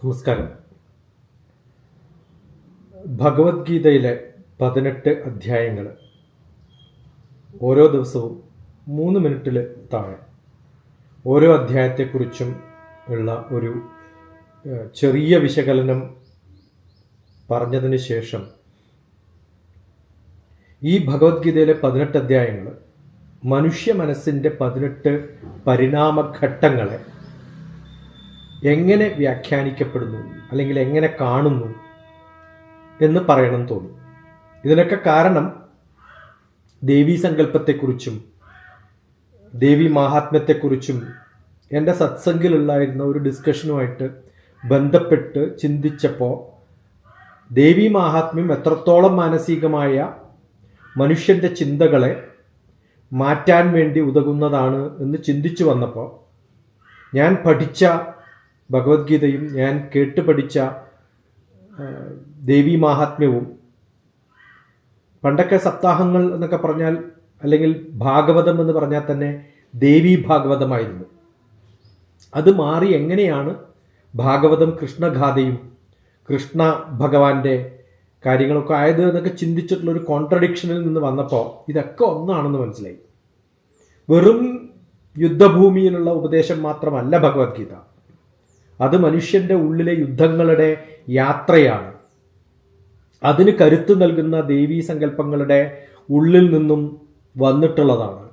നമസ്കാരം. ഭഗവത്ഗീതയിലെ 18 അധ്യായങ്ങൾ ഓരോ ദിവസവും 3 മിനിറ്റിൽ താഴെ ഓരോ അധ്യായത്തെക്കുറിച്ചും ഉള്ള ഒരു ചെറിയ വിശകലനം പറഞ്ഞതിന് ശേഷം ഈ ഭഗവത്ഗീതയിലെ 18 അധ്യായങ്ങൾ മനുഷ്യ മനസ്സിൻ്റെ 18 പരിണാമഘട്ടങ്ങളെ എങ്ങനെ വ്യാഖ്യാനിക്കപ്പെടുന്നു അല്ലെങ്കിൽ എങ്ങനെ കാണുന്നു എന്ന് പറയണം തോന്നി. ഇതിനൊക്കെ കാരണം ദേവീ സങ്കല്പത്തെക്കുറിച്ചും ദേവി മാഹാത്മ്യത്തെക്കുറിച്ചും എൻ്റെ സത്സംഗിലുണ്ടായിരുന്ന ഒരു ഡിസ്കഷനുമായിട്ട് ബന്ധപ്പെട്ട് ചിന്തിച്ചപ്പോൾ ദേവി മാഹാത്മ്യം എത്രത്തോളം മാനസികമായ മനുഷ്യൻ്റെ ചിന്തകളെ മാറ്റാൻ വേണ്ടി ഉതകുന്നതാണ് എന്ന് ചിന്തിച്ചു വന്നപ്പോൾ ഞാൻ പഠിച്ച ഭഗവത്ഗീതയും ഞാൻ കേട്ട് പഠിച്ച ദേവി മാഹാത്മ്യവും, പണ്ടൊക്കെ സപ്താഹങ്ങൾ എന്നൊക്കെ പറഞ്ഞാൽ അല്ലെങ്കിൽ ഭാഗവതം എന്ന് പറഞ്ഞാൽ തന്നെ ദേവി ഭാഗവതമായിരുന്നു. അത് മാറി എങ്ങനെയാണ് ഭാഗവതം കൃഷ്ണഗാഥയും കൃഷ്ണ ഭഗവാന്റെ കാര്യങ്ങളൊക്കെ ആയത് എന്നൊക്കെ ചിന്തിച്ചിട്ടുള്ളൊരു കോൺട്രഡിക്ഷനിൽ നിന്ന് വന്നപ്പോൾ ഇതൊക്കെ ഒന്നാണെന്ന് മനസ്സിലായി. വെറും യുദ്ധഭൂമിയിലുള്ള ഉപദേശം മാത്രമല്ല ഭഗവത്ഗീത. അത് മനുഷ്യൻ്റെ ഉള്ളിലെ യുദ്ധങ്ങളുടെ യാത്രയാണ്. അതിന് കരുത്ത് നൽകുന്ന ദേവീ സങ്കല്പങ്ങളുടെ ഉള്ളിൽ നിന്നും വന്നിട്ടുള്ളതാണ്.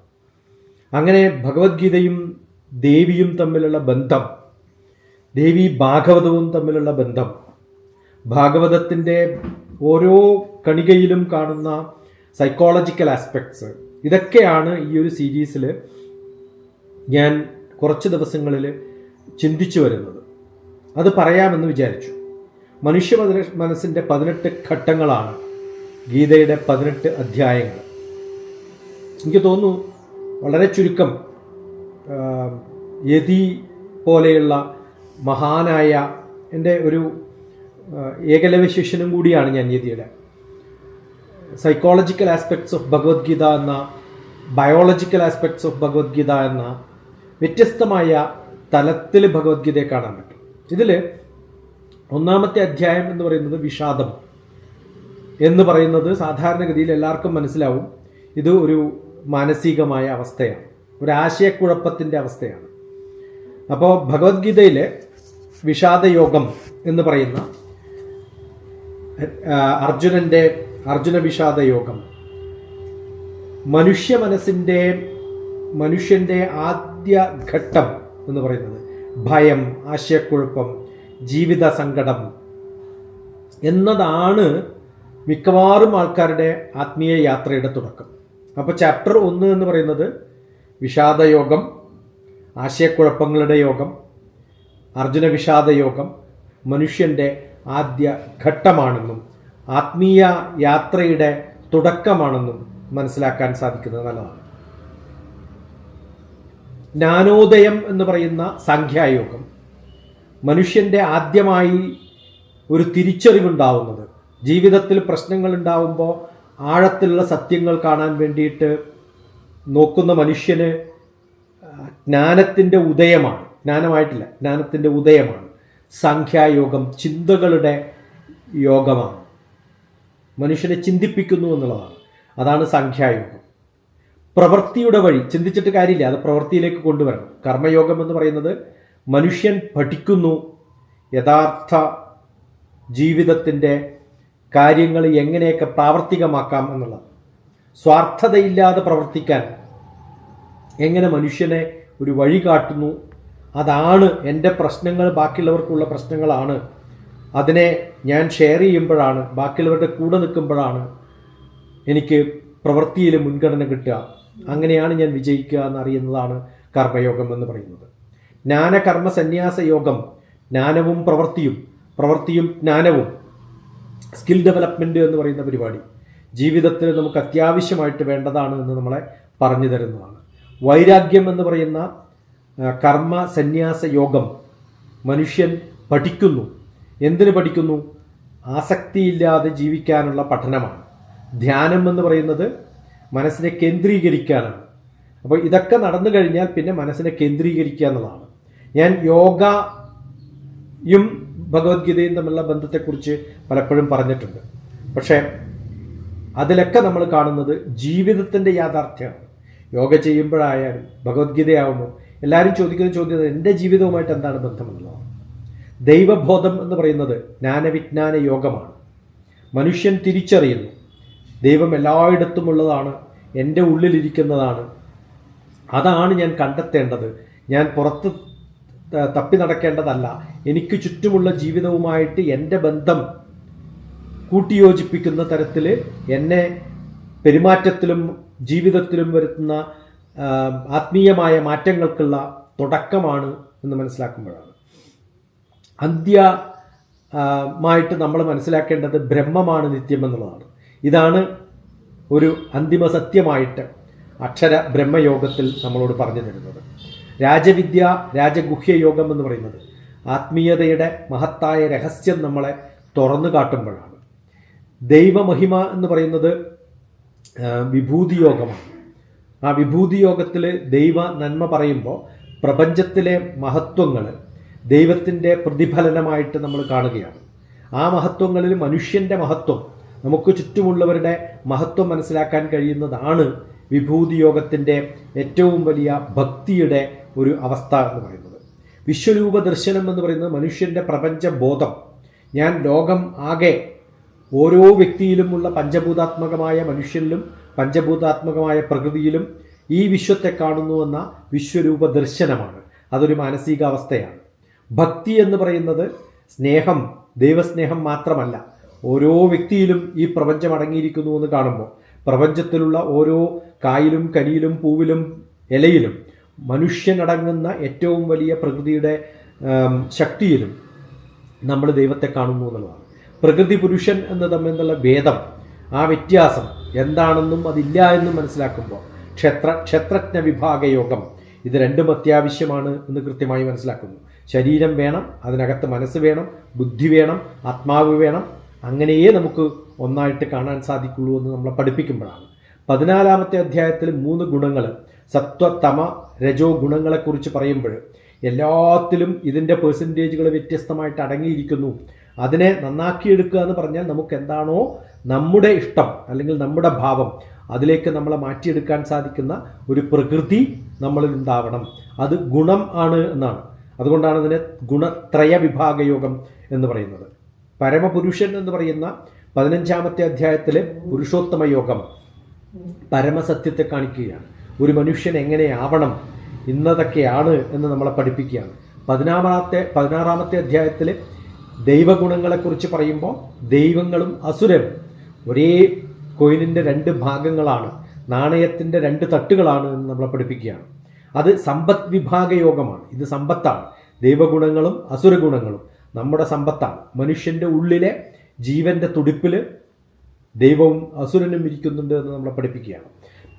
അങ്ങനെ ഭഗവത്ഗീതയും ദേവിയും തമ്മിലുള്ള ബന്ധം, ദേവി ഭാഗവതവും തമ്മിലുള്ള ബന്ധം, ഭാഗവതത്തിൻ്റെ ഓരോ കണികയിലും കാണുന്ന സൈക്കോളജിക്കൽ ആസ്പെക്ട്സ്, ഇതൊക്കെയാണ് ഈ ഒരു സീരീസിൽ ഞാൻ കുറച്ച് ദിവസങ്ങളിൽ ചിന്തിച്ചു വരുന്നത്. അത് പറയാമെന്ന് വിചാരിച്ചു. മനുഷ്യ മനസ്സിൻ്റെ 18 ഘട്ടങ്ങളാണ് ഗീതയുടെ 18 അധ്യായങ്ങൾ. എനിക്ക് തോന്നുന്നു വളരെ ചുരുക്കം യതി പോലെയുള്ള മഹാനായ എൻ്റെ ഒരു ഏകലവ്യ ശിഷ്യനും കൂടിയാണ് ഞാൻ യതിയുടെ. സൈക്കോളജിക്കൽ ആസ്പെക്ട്സ് ഓഫ് ഭഗവത്ഗീത എന്ന, ബയോളജിക്കൽ ആസ്പെക്ട്സ് ഓഫ് ഭഗവത്ഗീത എന്ന വ്യത്യസ്തമായ തലത്തിൽ ഭഗവത്ഗീതയെ കാണാൻ പറ്റും. ഇതിൽ ഒന്നാമത്തെ അധ്യായം എന്ന് പറയുന്നത് വിഷാദം എന്ന് പറയുന്നത് സാധാരണഗതിയിൽ എല്ലാവർക്കും മനസ്സിലാവും. ഇത് ഒരു മാനസികമായ അവസ്ഥയാണ്, ഒരു ആശയക്കുഴപ്പത്തിൻ്റെ അവസ്ഥയാണ്. അപ്പോൾ ഭഗവത്ഗീതയിലെ വിഷാദയോഗം എന്ന് പറയുന്ന അർജുന വിഷാദയോഗം മനുഷ്യൻ്റെ ആദ്യ ഘട്ടം എന്ന് പറയുന്നത് ഭയം, ആശയക്കുഴപ്പം, ജീവിത സങ്കടം എന്നതാണ് മിക്കവാറും ആൾക്കാരുടെ ആത്മീയ യാത്രയുടെ തുടക്കം. അപ്പോൾ ചാപ്റ്റർ 1 എന്ന് പറയുന്നത് വിഷാദയോഗം, ആശയക്കുഴപ്പങ്ങളുടെ യോഗം, അർജുന വിഷാദയോഗം മനുഷ്യൻ്റെ ആദ്യ ഘട്ടമാണെന്നും ആത്മീയ യാത്രയുടെ തുടക്കമാണെന്നും മനസ്സിലാക്കാൻ സാധിക്കുന്നത് നല്ലതാണ്. ജ്ഞാനോദയം എന്ന് പറയുന്ന സാഖ്യായോഗം മനുഷ്യൻ്റെ ആദ്യമായി ഒരു തിരിച്ചറിവുണ്ടാവുന്നത്, ജീവിതത്തിൽ പ്രശ്നങ്ങൾ ഉണ്ടാവുമ്പോൾ ആഴത്തിലുള്ള സത്യങ്ങൾ കാണാൻ വേണ്ടിയിട്ട് നോക്കുന്ന മനുഷ്യന് ജ്ഞാനത്തിൻ്റെ ഉദയമാണ്. ജ്ഞാനമായിട്ടില്ല, ജ്ഞാനത്തിൻ്റെ ഉദയമാണ്. സാഖ്യായോഗം ചിന്തകളുടെ യോഗമാണ്, മനുഷ്യനെ ചിന്തിപ്പിക്കുന്നു എന്നുള്ളതാണ്. അതാണ് സാഖ്യായോഗം. പ്രവൃത്തിയുടെ വഴി, ചിന്തിച്ചിട്ട് കാര്യമില്ല, അത് പ്രവൃത്തിയിലേക്ക് കൊണ്ടുവരണം. കർമ്മയോഗം എന്ന് പറയുന്നത് മനുഷ്യൻ പഠിക്കുന്നു യഥാർത്ഥ ജീവിതത്തിൻ്റെ കാര്യങ്ങൾ എങ്ങനെയൊക്കെ പ്രാവർത്തികമാക്കാം എന്നുള്ളത്. സ്വാർത്ഥതയില്ലാതെ പ്രവർത്തിക്കാൻ എങ്ങനെ മനുഷ്യനെ ഒരു വഴി കാട്ടുന്നു. അതാണ് എൻ്റെ പ്രശ്നങ്ങൾ, ബാക്കിയുള്ളവർക്കുള്ള പ്രശ്നങ്ങളാണ്. അതിനെ ഞാൻ ഷെയർ ചെയ്യുമ്പോഴാണ്, ബാക്കിയുള്ളവരുടെ കൂടെ നിൽക്കുമ്പോഴാണ് എനിക്ക് പ്രവൃത്തിയിൽ മുൻഗണന കിട്ടുക. അങ്ങനെയാണ് ഞാൻ വിജയിക്കുക എന്നറിയുന്നതാണ് കർമ്മയോഗം എന്ന് പറയുന്നത്. ജ്ഞാനകർമ്മ സന്യാസ യോഗം ജ്ഞാനവും പ്രവൃത്തിയും, പ്രവൃത്തിയും ജ്ഞാനവും, സ്കിൽ ഡെവലപ്മെൻറ്റ് എന്ന് പറയുന്ന പരിപാടി ജീവിതത്തിൽ നമുക്ക് അത്യാവശ്യമായിട്ട് വേണ്ടതാണ് എന്ന് നമ്മളെ പറഞ്ഞു തരുന്നതാണ്. വൈരാഗ്യം എന്ന് പറയുന്ന കർമ്മ സന്യാസ യോഗം മനുഷ്യൻ പഠിക്കുന്നു. എന്തിനു പഠിക്കുന്നു? ആസക്തിയില്ലാതെ ജീവിക്കാനുള്ള പഠനമാണ്. ധ്യാനം എന്ന് പറയുന്നത് മനസ്സിനെ കേന്ദ്രീകരിക്കാനാണ്. അപ്പോൾ ഇതൊക്കെ നടന്നു കഴിഞ്ഞാൽ പിന്നെ മനസ്സിനെ കേന്ദ്രീകരിക്കുക എന്നുള്ളതാണ്. ഞാൻ യോഗയും ഭഗവത്ഗീതയും തമ്മിലുള്ള ബന്ധത്തെക്കുറിച്ച് പലപ്പോഴും പറഞ്ഞിട്ടുണ്ട്. പക്ഷേ അതിലൊക്കെ നമ്മൾ കാണുന്നത് ജീവിതത്തിൻ്റെ യാഥാർത്ഥ്യമാണ്. യോഗ ചെയ്യുമ്പോഴായാലും ഭഗവത്ഗീതയാവുമ്പോൾ എല്ലാവരും ചോദിക്കുന്ന ചോദ്യം എൻ്റെ ജീവിതവുമായിട്ട് എന്താണ് ബന്ധമെന്നുള്ളതാണ്. ദൈവബോധം എന്ന് പറയുന്നത് ജ്ഞാനവിജ്ഞാന യോഗമാണ്. മനുഷ്യൻ തിരിച്ചറിയുന്നു ദൈവം എല്ലായിടത്തുമുള്ളതാണ്, എൻ്റെ ഉള്ളിലിരിക്കുന്നതാണ്, അതാണ് ഞാൻ കണ്ടെത്തേണ്ടത്, ഞാൻ പുറത്ത് തപ്പി നടക്കേണ്ടതല്ല, എനിക്ക് ചുറ്റുമുള്ള ജീവിതവുമായിട്ട് എൻ്റെ ബന്ധം കൂട്ടിയോജിപ്പിക്കുന്ന തരത്തിൽ എന്നെ പെരുമാറ്റത്തിലും ജീവിതത്തിലും വരുത്തുന്ന ആത്മീയമായ മാറ്റങ്ങൾക്കുള്ള തുടക്കമാണ് എന്ന് മനസ്സിലാക്കുമ്പോഴാണ്. അന്ത്യമായിട്ട് നമ്മൾ മനസ്സിലാക്കേണ്ടത് ബ്രഹ്മമാണ് നിത്യം എന്നുള്ളതാണ്. ഇതാണ് ഒരു അന്തിമ സത്യമായിട്ട് അക്ഷര ബ്രഹ്മയോഗത്തിൽ നമ്മളോട് പറഞ്ഞു തരുന്നത്. രാജവിദ്യ രാജഗുഹ്യ യോഗം എന്ന് പറയുന്നത് ആത്മീയതയുടെ മഹത്തായ രഹസ്യം നമ്മളെ തുറന്നു കാട്ടുമ്പോഴാണ്. ദൈവമഹിമ എന്ന് പറയുന്നത് വിഭൂതി യോഗമാണ്. ആ വിഭൂതി യോഗത്തിൽ ദൈവ നന്മ പറയുമ്പോൾ പ്രപഞ്ചത്തിലെ മഹത്വങ്ങൾ ദൈവത്തിൻ്റെ പ്രതിഫലനമായിട്ട് നമ്മൾ കാണുകയാണ്. ആ മഹത്വങ്ങളിൽ മനുഷ്യൻ്റെ മഹത്വം, നമുക്ക് ചുറ്റുമുള്ളവരുടെ മഹത്വം മനസ്സിലാക്കാൻ കഴിയുന്നതാണ് വിഭൂതി യോഗത്തിൻ്റെ ഏറ്റവും വലിയ ഭക്തിയുടെ ഒരു അവസ്ഥ എന്ന് പറയുന്നത്. വിശ്വരൂപ ദർശനം എന്ന് പറയുന്നത് മനുഷ്യൻ്റെ പ്രപഞ്ചബോധം. ഞാൻ ലോകം ആകെ ഓരോ വ്യക്തിയിലുമുള്ള പഞ്ചഭൂതാത്മകമായ മനുഷ്യനിലും പഞ്ചഭൂതാത്മകമായ പ്രകൃതിയിലും ഈ വിശ്വത്തെ കാണുന്നുവെന്ന വിശ്വരൂപ ദർശനമാണ്. അതൊരു മാനസികാവസ്ഥയാണ്. ഭക്തി എന്ന് പറയുന്നത് സ്നേഹം, ദൈവസ്നേഹം മാത്രമല്ല, ഓരോ വ്യക്തിയിലും ഈ പ്രപഞ്ചം അടങ്ങിയിരിക്കുന്നു എന്ന് കാണുമ്പോൾ പ്രപഞ്ചത്തിലുള്ള ഓരോ കായിലും കനിയിലും പൂവിലും ഇലയിലും മനുഷ്യനടങ്ങുന്ന ഏറ്റവും വലിയ പ്രകൃതിയുടെ ശക്തിയിലും നമ്മൾ ദൈവത്തെ കാണുന്നു എന്നുള്ളതാണ്. പ്രകൃതി പുരുഷൻ എന്ന് തമ്മിലുള്ള ഭേദം, ആ വ്യത്യാസം എന്താണെന്നും അതില്ല എന്നും മനസ്സിലാക്കുമ്പോൾ ക്ഷത്രജ്ഞ വിഭാഗയോഗം ഇത് രണ്ടും അത്യാവശ്യമാണ് എന്ന് കൃത്യമായി മനസ്സിലാക്കുന്നു. ശരീരം വേണം, അതിനകത്ത് മനസ്സ് വേണം, ബുദ്ധി വേണം, ആത്മാവ് വേണം. അങ്ങനെയേ നമുക്ക് ഒന്നായിട്ട് കാണാൻ സാധിക്കുള്ളൂ എന്ന് നമ്മളെ പഠിപ്പിക്കുമ്പോഴാണ് 14-ാമത്തെ അധ്യായത്തിൽ 3 ഗുണങ്ങൾ, സത്വ തമ രജോ ഗുണങ്ങളെക്കുറിച്ച് പറയുമ്പോൾ എല്ലാത്തിലും ഇതിൻ്റെ പേഴ്സൻറ്റേജുകൾ വ്യത്യസ്തമായിട്ട് അടങ്ങിയിരിക്കുന്നു. അതിനെ നന്നാക്കിയെടുക്കുക എന്ന് പറഞ്ഞാൽ നമുക്ക് എന്താണോ നമ്മുടെ ഇഷ്ടം അല്ലെങ്കിൽ നമ്മുടെ ഭാവം, അതിലേക്ക് നമ്മളെ മാറ്റിയെടുക്കാൻ സാധിക്കുന്ന ഒരു പ്രകൃതി നമ്മളിൽ ഉണ്ടാവണം. അത് ഗുണം ആണ് എന്നാണ്. അതുകൊണ്ടാണ് അതിനെ ഗുണത്രയ വിഭാഗയോഗം എന്ന് പറയുന്നത്. പരമപുരുഷൻ എന്ന് പറയുന്ന 15-ാമത്തെ അധ്യായത്തിലെ പുരുഷോത്തമ യോഗം പരമസത്യത്തെ കാണിക്കുകയാണ്. ഒരു മനുഷ്യൻ എങ്ങനെയാവണം, ഇന്നതൊക്കെയാണ് എന്ന് നമ്മളെ പഠിപ്പിക്കുകയാണ്. 16-ാമത്തെ അധ്യായത്തിൽ ദൈവഗുണങ്ങളെക്കുറിച്ച് പറയുമ്പോൾ ദൈവങ്ങളും അസുരരും ഒരേ കോയിനിൻ്റെ 2 ഭാഗങ്ങളാണ്, നാണയത്തിൻ്റെ 2 തട്ടുകളാണ് എന്ന് നമ്മളെ പഠിപ്പിക്കുകയാണ്. അത് സമ്പദ് വിഭാഗ യോഗമാണ്. ഇത് സമ്പത്താണ്. ദൈവഗുണങ്ങളും അസുരഗുണങ്ങളും നമ്മുടെ സമ്പത്താണ്. മനുഷ്യൻ്റെ ഉള്ളിലെ ജീവൻ്റെ തുടിപ്പിൽ ദൈവവും അസുരനും ഇരിക്കുന്നുണ്ട് എന്ന് നമ്മളെ പഠിപ്പിക്കുകയാണ്.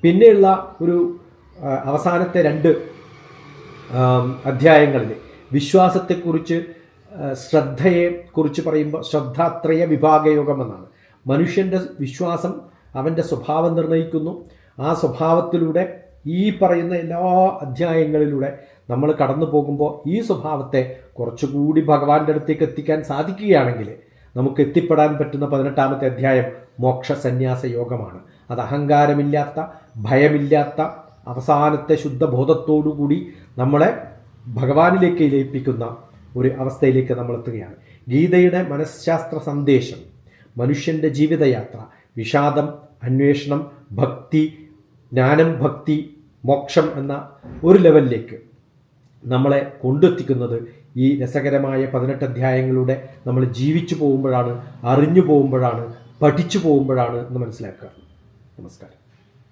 പിന്നെയുള്ള ഒരു അവസാനത്തെ 2 അധ്യായങ്ങളിൽ വിശ്വാസത്തെക്കുറിച്ച് ശ്രദ്ധയെക്കുറിച്ച് പറയുമ്പോൾ ശ്രദ്ധാത്രയ വിഭാഗയോഗം എന്നാണ്. മനുഷ്യൻ്റെ വിശ്വാസം അവൻ്റെ സ്വഭാവം നിർണ്ണയിക്കുന്നു. ആ സ്വഭാവത്തിലൂടെ ഈ പറയുന്ന എല്ലാ അധ്യായങ്ങളിലൂടെ നമ്മൾ കടന്നു പോകുമ്പോൾ ഈ സ്വഭാവത്തെ കുറച്ചുകൂടി ഭഗവാന്റെ അടുത്തേക്ക് എത്തിക്കാൻ സാധിക്കുകയാണെങ്കിൽ നമുക്ക് എത്തിപ്പെടാൻ പറ്റുന്ന 18-ാമത്തെ അധ്യായം മോക്ഷ സന്യാസ യോഗമാണ്. അത് അഹങ്കാരമില്ലാത്ത, ഭയമില്ലാത്ത, അവസാനത്തെ ശുദ്ധബോധത്തോടുകൂടി നമ്മളെ ഭഗവാനിലേക്ക് ലയിപ്പിക്കുന്ന ഒരു അവസ്ഥയിലേക്ക് നമ്മൾ എത്തുകയാണ്. ഗീതയുടെ മനഃശാസ്ത്ര സന്ദേശം മനുഷ്യൻ്റെ ജീവിതയാത്ര, വിഷാദം, അന്വേഷണം, ഭക്തി, ജ്ഞാനം, ഭക്തി, മോക്ഷം എന്ന ഒരു ലെവലിലേക്ക് നമ്മളെ കൊണ്ടെത്തിക്കുന്നത് ഈ രസകരമായ 18 അധ്യായങ്ങളിലൂടെ നമ്മൾ ജീവിച്ചു പോകുമ്പോഴാണ്, അറിഞ്ഞു പോകുമ്പോഴാണ്, പഠിച്ചു പോകുമ്പോഴാണ് എന്ന് മനസ്സിലാക്കുക. നമസ്കാരം.